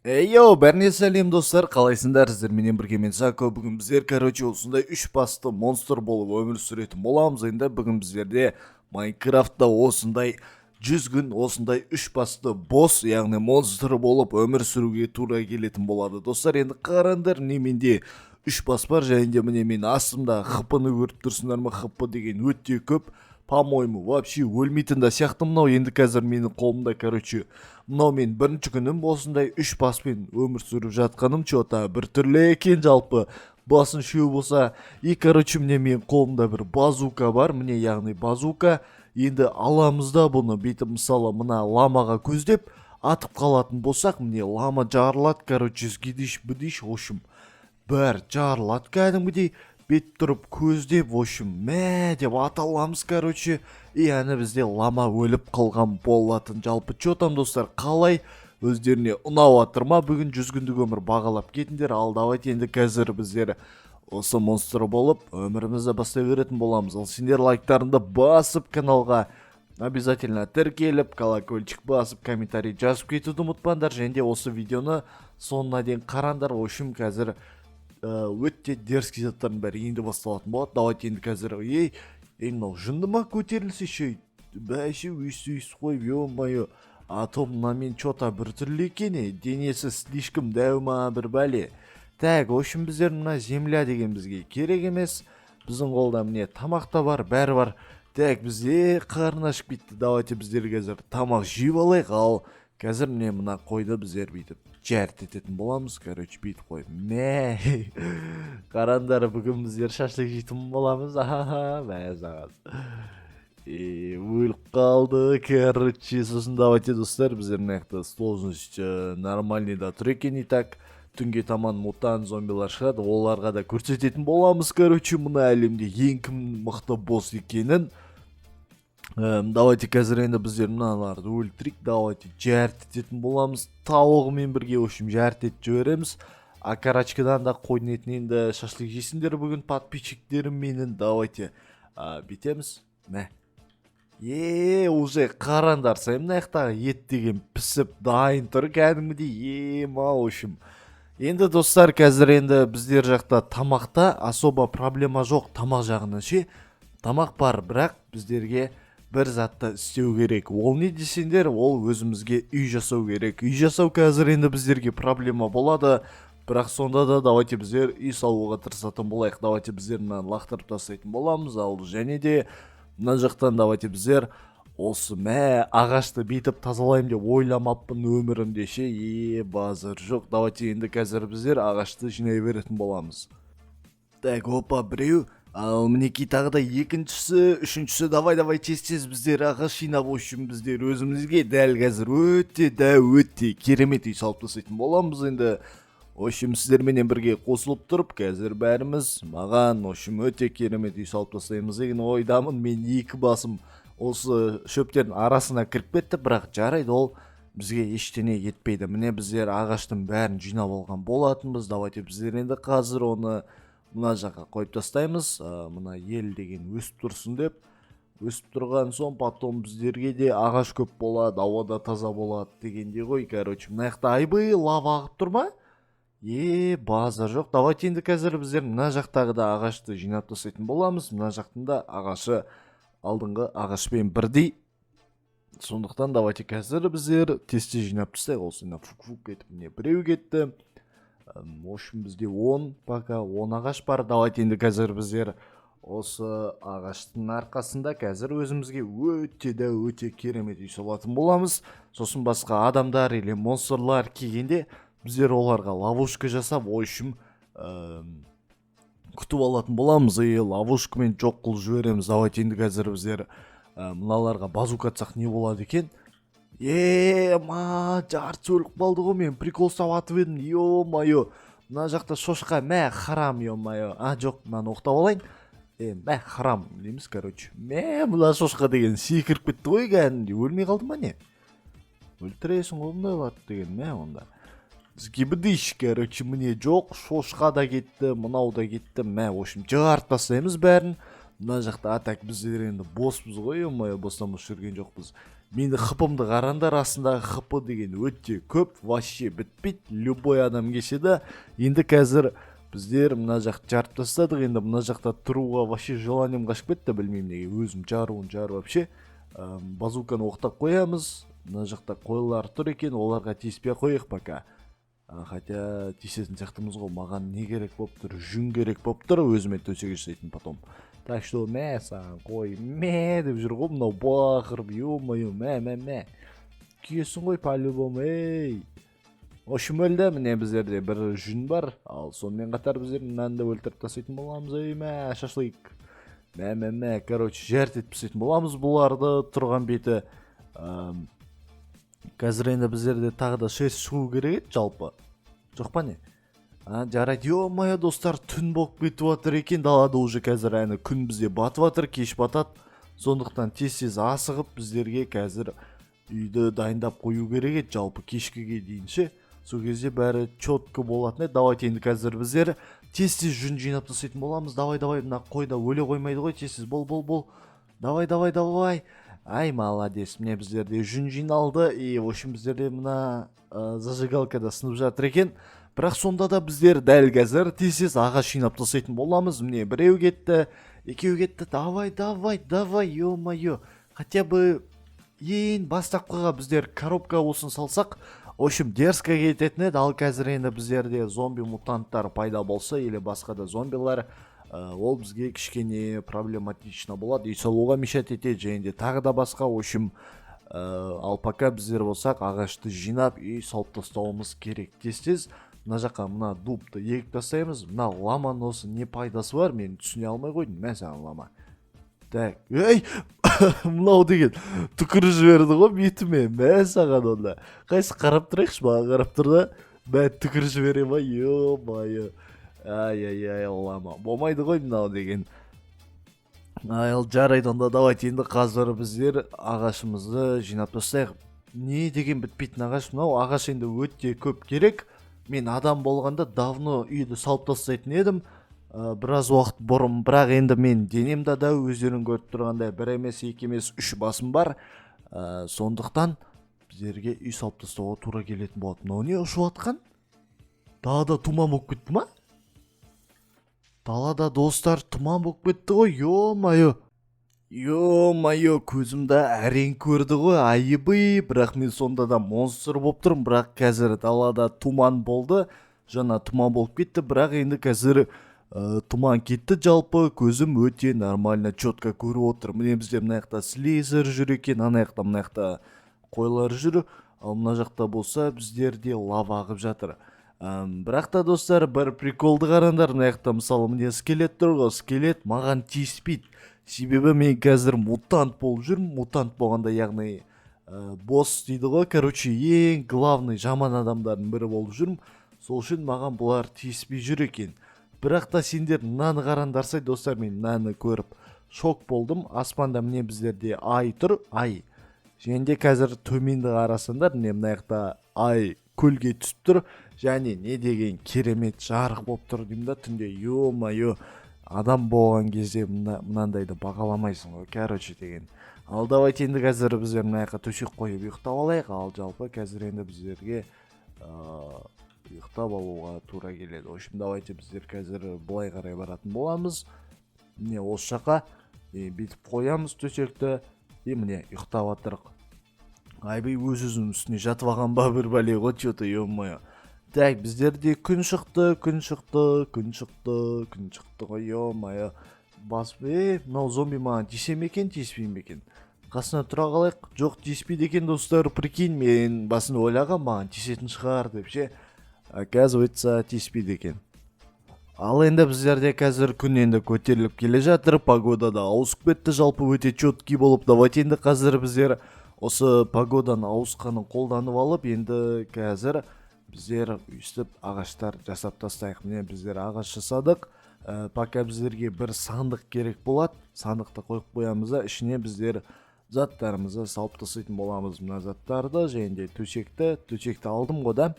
Йоу, бәріне сәлем достар, қалайсыңдар? Сіздерменен бірге мен Зако. Бүгін біздер, осындай үш басты монстр болып өмір сүретін боламыз. Енді бүгін біздерде Майнкрафтта осындай 100 күн осындай үш басты босс, яғни монстр болып өмір сүруге тура келетін болады. Достар, енді қараңдар, неменде үш бас бар, және де міне мен астымда хп-ны көріп тұрсыңдар ма? хп деген өте көп. По-моему, вообще өлмейтін да сияқты. Мынау енді қазір менің қолымда, мынау мен бірінші күнім осындай үш баспен өмір сүріп жатқаным че-то бір түрлі екен. Жалпы басын үшеу болса, и міне мен қолымда бір базука бар, міне яғни базука. Енді аламыз да бұны, бүйтіп мысалы мына ламаға көздеп атып қалатын болсақ, міне лама жарылады, сгидиш бідиш, в общем бәрі жарылады кәдімгідей. Бет тұрып көздеп, в общем мә деп аталамыз, и әні бізде лама өліп қалған болатын. Жалпы че там достар, қалай, өздеріне ұнау атыр ма? Бүгін 100 күндік өмір бағалап кетіндер. Ал давайте енді қазір біздер осы монстр болып өмірімізді бастай беретін боламыз. Ал сендер лайктарыңды басып, каналға обязательно тіркеліп, колокольчик басып, комментарий жазып кетуді ұмытпаңдар. Және де осы видеоны соңына дейін қараңдар. В общем қазір өтте дерзкий заттардың бәрі енді басталатын болады. Давайте енді қазір мынау жынды ма көтерілсе ше, бәше өйс қойып, ё-моё, а то мына мен че-то бір түрлі екен, денесі слишком дәу ма бір бәле. Так, в общем біздер мына земля деген бізге керек емес. Біздің қолда міне тамақ та бар, бәрі бар. Так, бізде қарны ашып кетті. Давайте біздер қазір тамақ жеп алайық. Ал қазір міне мына қойды біздер бүйтіп жарт ететін боламыз. Бүйтіп қойып. Мә. Қарандар, бүгін біздер шашлық жейтін боламыз. Мәзағаз. Өліп қалды. Сосын давайте достар, біздер мынаяқта сложность нормальный да тұр екен. И так, түнге таман мутант зомбилар шығады. Оларға да көрсететін боламыз. Мына әлемде ең кім мықты босс екенін. Давайте қазір енді біздер мыналарды өлтірейік. Давайте жарт ететін боламыз. Тауығымен бірге, в общем, жарт етіп жібереміз. Акарачкадан да қойдың етінен де шашлық жейсіңдер бүгін подписчиктерім менің. Давайте бетеміз. Мә. Уже қарандар, мынаяқтағы ет деген пісіп дайын тұр кәдімгідей. В общем. Енді достар, қазір енді біздер жақта тамақта особо проблема жоқ. Тамақ жағынан ше. Тамақ бар, бірақ біздерге бір затты істеу керек. Ол не десеңдер, ол өзімізге үй жасау керек. Үй жасау қазір енді біздерге проблема болады. Бірақ сонда да давайте біздер үй салуға тырысатын болайық. Давайте біздер мынаны лақтырып тастайтын боламыз. Ал және де мына жақтан давайте біздер осы ағашты бейтіп тазалайым деп ойламаппын өмірімде ше. Базар жоқ. Давайте енді қазір біздер ағашты жинай беретін боламыз. Так, опа, біреу. Ал мінекей тағы да екіншісі, үшіншісі. Давай тез біздер ағаш жинап, үшін біздер өзімізге дәл қазір өте керемет үй салып тастайтын боламыз. Енді общем сіздерменен бірге қосылып тұрып, қазір бәріміз маған общем өте керемет үй салып тастаймыз деген ойдамын. Мен екі басым осы шөптердің арасына кіріп кетті, бірақ жарайды, ол бізге ештеңе етпейді. Міне біздер ағаштың бәрін жинап алған болатынбыз. Давайте біздер енді қазір оны мына жаққа қойып тастаймыз. Мына ел деген өсіп тұрсын деп. Өсіп тұрған соң потом біздерге де ағаш көп болады, ауада таза болады дегенде ғой. Мынаяқта айбай лава ағып тұр ма? Базар жоқ. Давайте енді қазір біздер мына жақтағы да ағашты жинап тастайтын боламыз. Мына жақтың да ағашы алдыңғы ағашпен бірдей. Сондықтан давайте қазір біздер тесте жинап тастайық. Осында фук кетіп, міне біреу кетті. В общем бізде 10 ағаш бар. Давайте енді қазір біздер осы ағаштың арқасында қазір өзімізге өте керемет үй салатын боламыз. Сосын басқа адамдар или монстрлар келгенде біздер оларға ловушка жасап, в общем күтіп алатын боламыз. Ловушкамен жоқ қылып жібереміз. Давайте енді қазір біздер мыналарға базука атсақ не болады екен? Жарты өліп қалды ғой, мен прикол саватып едім. Ё-моё, мына жақта шошқа, харам, ё-моё. Жоқ, мынаны оқтап алайын. Харам дейміз, мына шошқа деген секіріп кетті ғой кәдімгідей. Өлмей қалды ма не? Өлтіресің қолындай алады деген, онда. Сгибдиш, міне жоқ, шошқа да кетті, мынау да кетті. В общем, жарып тастаймыз бәрін. Мына жақта атак біздер енді боспыз ғой, ё-моё, бостан бос жүрген жоқпыз. мені хпымды қараңдар, астындағы хп деген өте көп, вообще бітпейді, любой адам кешеді. Енді қазір біздер мына жақ жарып тастадық, енді мына жақта тұруға вообще желанием қашып кетті, білмеймін неге, өзім жару вообще. Базуканы оқтап қоямыз, мына жақта қойлар тұр екен, оларға тиіспей қойық пока. Хотя тиісетін сияқтымыз ғой, маған не керек болып тұр, жүн керек болып тұр, өзіме төсеге жасайтын потом. Так что мә саған қой, мә деп жүр ғой мынау бақырып, ё-моё, мә. Күйесің ғой по-любому, ей. Ошым өлді, міне біздерде бір жүн бар, ал сонымен қатар біздер мынаны да өлтіріп тастайтын боламыз, ей мә, шашлык. Мә, короче, жәртетіп пісетін боламыз бұларды тұрған беті. Қазір енді біздерде тағы да 6 шығу керек жалпы. Жоқ па не? Жарайды, ё-моё достар, түн болып кетіп жатыр екен, далада уже қазір әні күн бізде батып жатыр, кеш батады. Сондықтан тез асығып біздерге қазір үйді дайындап қою керек еді, жалпы кешкіге дейінше. Сол кезде бәрі четкі болатын еді. Давайте енді қазір біздер тез жүн жинап тастайтын боламыз. Давай, мына қойда өле қоймайды ғой, тез бол. Давай. Ай, молодец, міне біздерде жүн жиналды, и в общем біздерде мына зажигалкада сынып жатыр екен. Бірақ сонда да біздер дәл қазір тез ағаш жинап тастайтын боламыз. Міне біреу кетті, екеу кетті. Давай, ё-моё. Хотя бы ең бастапқыға біздер коробка осын салсақ, в общем дерзко кететін еді. Ал қазір енді біздерде зомби мутанттар пайда болса, или басқа да зомбилар, ол бізге кішкене проблематично болады, үй салуға мешать етеді, және де тағы да басқа. В общем, ал пока біздер болсақ ағашты жинап үй салып тастауымыз керек. Тез мына жаққа мына дубты егіп тастаймыз. Мына ламаның осы не пайдасы бар, мен түсіне алмай қойдым. Мә саған лама. Так, ей, мынау деген түкіріп жіберді ғой бетіме. Мә саған онда. Қайсы қарап тұрайықшы, маған қарап тұр да. Мә түкіріп жібере ма, ё-моё. Ай, лама. Болмайды ғой мынау деген. Ал жарайды онда, давайте енді қазір біздер ағашымызды жинап тастайық. Не деген бітпейтін ағаш мынау? Ағаш енді өте көп керек. Мен адам болғанда давно үйді салып тастайтын едім. Біраз уақыт бұрын, бірақ енді мен денемді да өздерің көріп тұрғандай 1 емес 2 емес 3 басым бар. Сондықтан біздерге үй салып тастауға тура келетін болады. Мынау не ұшып атқан? Далада тұман болып кетті ма? Далада достар тұман болып кетті ғой, ё-моё, көзімді әрең көрді ғой, айыбы. Бірақ мен сонда да монстр болып тұрмын, бірақ қазір далада тұман болды, жаңа тұман болып кетті, бірақ енді қазір тұман кетті, жалпы көзім өте нормально, четко көріп отыр. Міне бізде мына жақта слизер жүр екен, ана жақта мына жақта қойлар жүр, ал мына жақта болса біздерде лава ағып жатыр. Бірақ та достар, бір приколды қараңдар, мына жақта мысалы міне скелет тұр ғой, скелет маған тиіспейді. Себебі мен қазір мутант болып жүрмін. Мутант болғанда, яғни босс дейді ғой, короче, ең главный жаман адамдардың бірі болып жүрмін. Сол үшін маған бұлар тиіспей жүр екен. Бірақ та сендер мынаны қараңдарсай достар, мен мынаны көріп шок болдым. Аспанда міне біздерде ай тұр, ай. Және де қазір төменді қарасаңдар, міне мына жақта ай көлге түсіп тұр. Және не деген керемет жарық болып тұр деймін да, түнде. Ё-моё, адам болған кезде мынандайды бағаламайсың ғой, короче деген. Ал давайте енді қазір біздер мына жаққа төсек қойып ұйықтап алайық. Ал жалпы қазір енді біздерге ұйықтап алуға тура келеді. В общем, давайте біздер қазір былай қарай баратын боламыз. Міне осы жаққа бүйтіп қоямыз төсекті. Міне ұйықтап жатырық. Айбай өз-өзінің үстіне жатып алған ба бір бәле ғой, че-то, ё-моё. Так, біздерде күн шықты ғой, ё-моё. Мынау зомби маған тисе ме екен, тиіспей ме екен? Қасына тұра қалайық. Жоқ, тиіспейді екен достар, прикинь, мен басында ойлаған маған тиісетін шығар деп ше. Оказывается, тиіспейді екен. Ал енді біздерде қазір күн енді көтеріліп келе жатыр, погода да ауысып кетті, жалпы өте четкий болып. Давайте енді қазір біздер осы погоданы ауысқанын қолданып алып, енді қазір біздер үйістіп ағаштар жасап тастайық. Міне біздер ағаш жасадық. Пока біздерге бір сандық керек болады. Сандықты қойып қоямыз да, ішіне біздер заттарымызды салып тастайтын боламыз. Мына заттарды, және де төсекті алдым ғой да.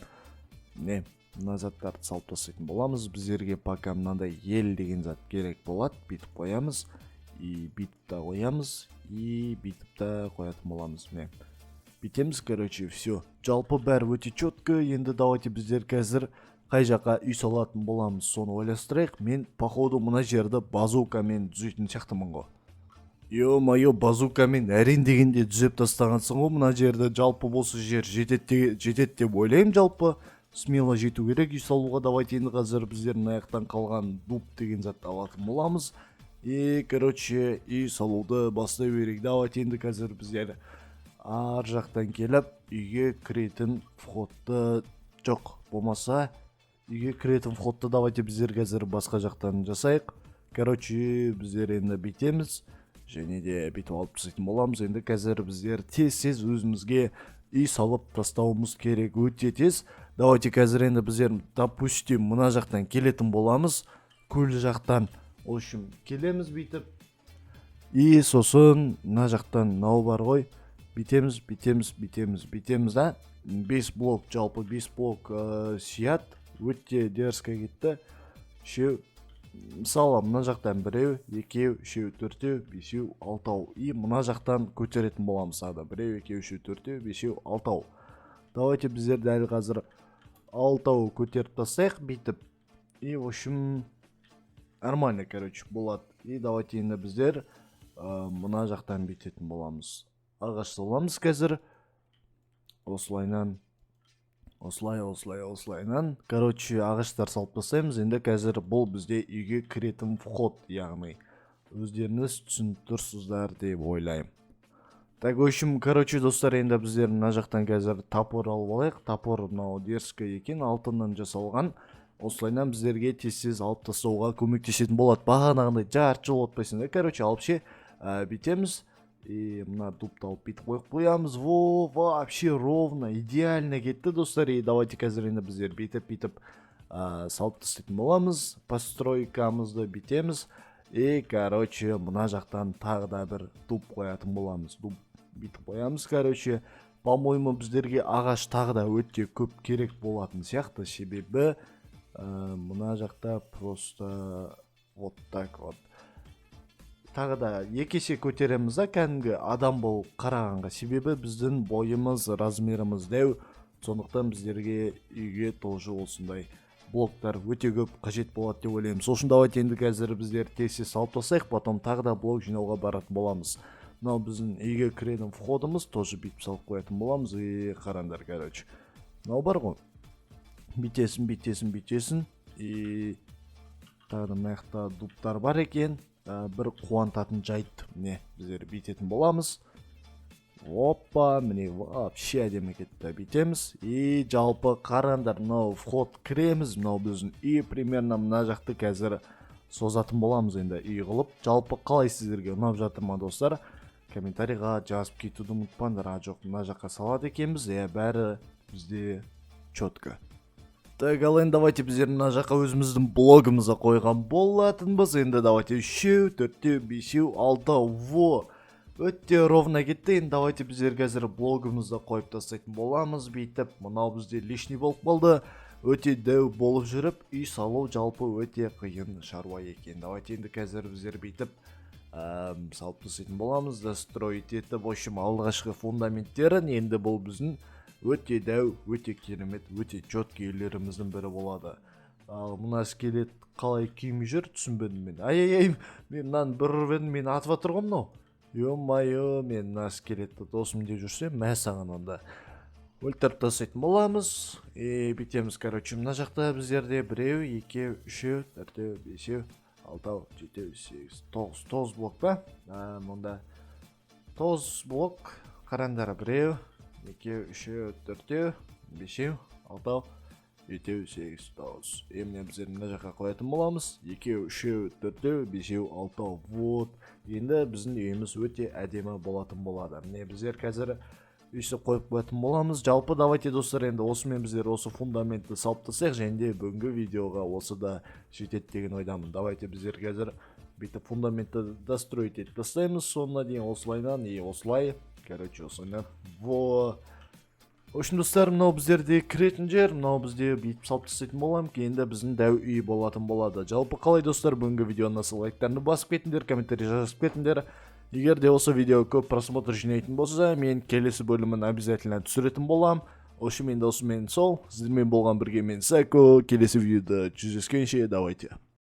Міне мына заттарды салып тастайтын боламыз. Біздерге пока мынандай ел деген зат керек болады. Бүйтіп қоямыз. и бүйтіп та қоямыз, и бүйтіп та қоятын боламыз. Міне бүйтеміз, короче, все. Жалпы бәрі өте четко. Енді давайте біздер қазір қай жаққа үй салатын боламыз, соны ойластырайық. Мен походу мына жерді базукамен түзейтін сияқтымын ғой. Ё-моё, базукамен әрең дегенде түзеп тастағансың ғой мына жерді. Жалпы болса жер жетеді деп ойлаймын. Жалпы смело жету керек үй салуға. Давайте енді қазір біздердің аяқтан қалған дуб деген затты алатын боламыз. Короче, үй салуды бастай берейік. Давайте енді қазір біздер ар жақтан келіп үйге кіретін входты жоқ болмаса үйге кіретін входты давайте біздер қазір басқа жақтан жасайық. Короче, біздер енді бүйтеміз және де бүйтіп алып тастайтын боламыз. Енді қазір біздер тез өзімізге үй салып тастауымыз керек, өте тез. Давайте қазір енді біздер допустим мына жақтан келетін боламыз, көл жақтан. В общем, келеміз бүйтіп. И сосын мына жақтан мынау бар ғой. Бүйтеміз, да? 5 блок, жалпы 5 блок сият, өте дерзко кетті. Шеу, мысалы мына жақтан біреу, екеу, үшеу, төртеу, бесеу, алтау. И мына жақтан көтеретін боламыз ада. Біреу, екеу, үшеу, төртеу, бесеу, алтау. Давайте біздер дәл қазір алтау көтеріп тастайық бүйтіп. И в общем нормально, короче, болады. И давайте енді біздер мына жақтан бүйтетін боламыз. Ағаш саламыз қазір. Осылайнан. Короче, ағаштар салып тастаймыз. Енді қазір бұл бізде үйге кіретін вход, яғни өздеріңіз түсініп тұрсыздар деп ойлаймын. Так, в общем, короче, достар, енді біздер мына жақтан қазір топор алып алайық. Топор мынау дерзко екен, алтыннан жасалған. Осылайнан біздерге тез алып тастауға көмектесетін болады. Бағанағындай жарты жол отпайсың да. Короче, алып бүйтеміз. И мына дубты алып бүйтіп қойып қоямыз. Во, вообще ровно, идеально кетті, достар. И давайте қазір енді біздер бүйтіп салып тастайтын боламыз. Постройкамызды бүйтеміз. И короче, мына жақтан тағы да бір дуб қоятын боламыз. Дуб бүйтіп қоямыз, короче. По-моему, біздерге ағаш тағы да өте көп керек болатын сияқты, себебі мына жақта просто вот так вот. Тағы да екі есе көтереміз да, кәдімгі адам болып қарағанға. Себебі біздің бойымыз, размеріміз дәу. Сондықтан біздерге үйге тоже осындай блоктар өте көп қажет болады деп ойлаймын. Сол үшін давайте енді қазір біздер тез салып тастайық, потом тағы да блок жинауға баратын боламыз. Мынау біздің үйге кіретін входымыз, тоже бүйтіп салып қоятын боламыз. И қараңдар, короче. Мынау бар ғой. Бүйтесің. И тағы да мына жақта дубтар бар екен. Бір қуантатын жайт, міне біздер бүйтетін боламыз. Опа, міне вообще әдемі кетті. Бүйтеміз. И жалпы қараңдар, мынау вход кіреміз. Мынау біздің үй примерно мына жақты қазір созатын боламыз енді үй қылып. Жалпы қалай сіздерге ұнап жатыр ма, достар? Комментарийға жазып кетуді ұмытпаңдар. Жоқ, мына жаққа салады екенбіз. Бәрі бізде четко. Так, ал енді давайте біздер мына жаққа өзіміздің блогымызға қойған болатынбыз. Енді давайте 3, 4, 5, 6, во! Өте ровно кетті. Енді давайте біздер қазір блогымызда қойып тастайтын боламыз. Бүйтіп, мынау бізде лишний болып қалды. Өте дәу болып жүріп, үй салу жалпы өте қиын шаруа екен. Давайте енді қазір біздер бүйтіп салып тастайтын боламыз. Достроить етіп, в общем, алғашқы фундаменттерін. Енді бұл біздің өте дәу, өте керемет, өте четкий үйлеріміздің бірі болады. Мына скелет қалай күймей жүр, түсінбедім мен. Ай-ай-ай, мен мынаны бір ұрып мен атып жатыр ғой мынау. Ё-майо, мен мына скелетті досым деп жүрсем, мә саған онда. Өлтіріп тастайтын боламыз. Бүйтеміз, короче, мына жақта біздерде 1, 2, 3, 4, 5, 6, 7, 8, 9 блок па? Мұнда 9 блок. Қараңдар, 1, 2, 3, 4, 5, 6, 7, 8, 9. Еміне біздер мына жаққа қоятын боламыз. 2, 3, 4, 5, 6. Вот. Енді біздің үйіміз өте әдемі болатын болады. Міне біздер қазір үйсі қойып қоятын боламыз. Жалпы давайте, достар, енді осымен біздер осы фундаментті салып тастайық, және де бүгінгі видеоға осы да жетеді деген ойдамын. Давайте біздер қазір бүйтіп фундаментті достроить етіп тастаймыз. Соңына дейін осылайнан и осылай. Короче, осылайнан. Во. Ошон достор, мынау биздерди киретін жер, мынау бизде бүйтіп салып тастайтын болам, кийинде биздин дәу үй болатын болады. Жалпы калай достор, бүгүнкү видеонун лайктарды басып кетиңдер, комментарий жазып кетиңдер. Эгер де осы видео көп просмотр жинайтын болса, мен келесі бөлімін обязательно түсіретін болам. Ошо мен досум мен Сол, сиздер менен болгон бирге мен Сайко. Келесі видеода жүздескенче, давайте.